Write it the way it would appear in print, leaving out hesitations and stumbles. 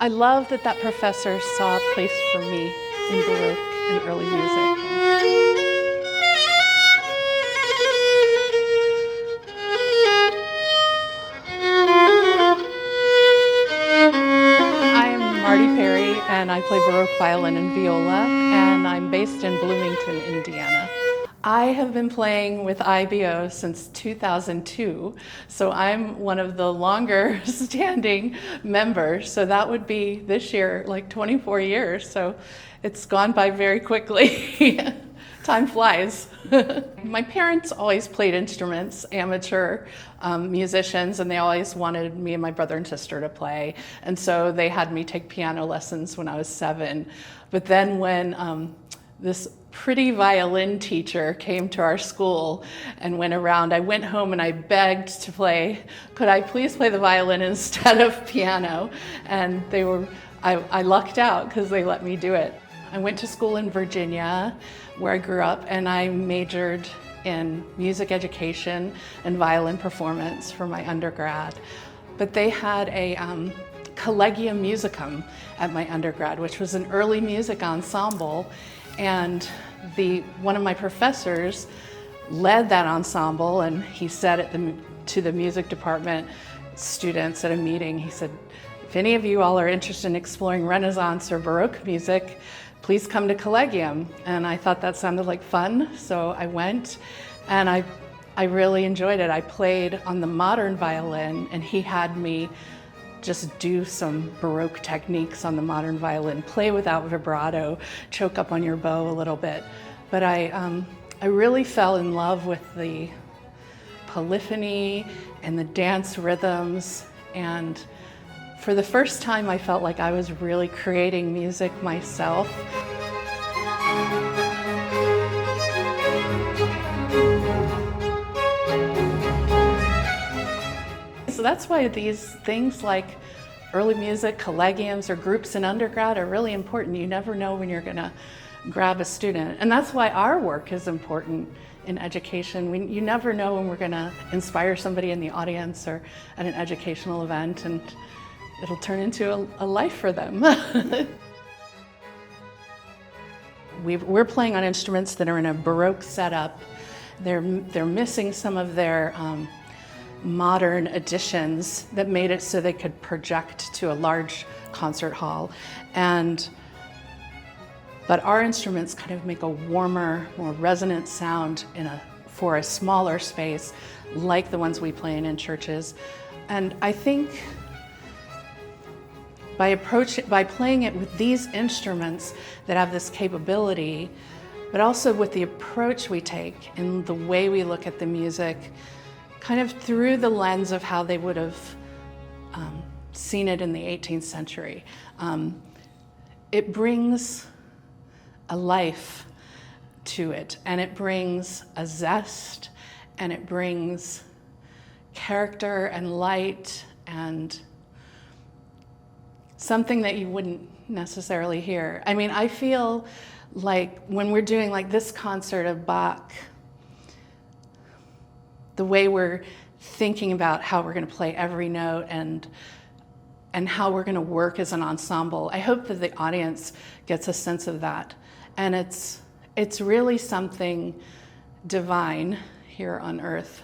I love that that professor saw a place for me in Baroque and early music. I'm Martie Perry, and I play Baroque violin and viola, and I'm based in Bloomington, Indiana. I have been playing with IBO since 2002, so I'm one of the longer standing members. So that would be this year, like 24 years. So it's gone by very quickly. Time flies. My parents always played instruments, amateur musicians, and they always wanted me and my brother and sister to play. And so they had me take piano lessons when I was 7. But then when this pretty violin teacher came to our school and went around, I went home and I begged to play, could I please play the violin instead of piano? And I lucked out because they let me do it. I went to school in Virginia, where I grew up, and I majored in music education and violin performance for my undergrad. But they had a Collegium Musicum at my undergrad, which was an early music ensemble. And one of my professors led that ensemble, and he said to the music department students at a meeting, he said, if any of you all are interested in exploring Renaissance or Baroque music, please come to Collegium. And I thought that sounded like fun, so I went, and I really enjoyed it. I played on the modern violin, and he had me just do some Baroque techniques on the modern violin, play without vibrato, choke up on your bow a little bit. But I really fell in love with the polyphony and the dance rhythms, and for the first time I felt like I was really creating music myself. So that's why these things like early music, collegiums, or groups in undergrad are really important. You never know when you're going to grab a student. And that's why our work is important in education. You never know when we're going to inspire somebody in the audience or at an educational event, and it'll turn into a life for them. We're playing on instruments that are in a Baroque setup. They're missing some of their modern additions that made it so they could project to a large concert hall. But our instruments kind of make a warmer, more resonant sound for a smaller space, like the ones we play in churches. And I think by playing it with these instruments that have this capability, but also with the approach we take and the way we look at the music, kind of through the lens of how they would have seen it in the 18th century. It brings a life to it, and it brings a zest, and it brings character and light, and something that you wouldn't necessarily hear. I mean, I feel like when we're doing like this concert of Bach, the way we're thinking about how we're going to play every note and how we're going to work as an ensemble, I hope that the audience gets a sense of that. And it's really something divine here on earth.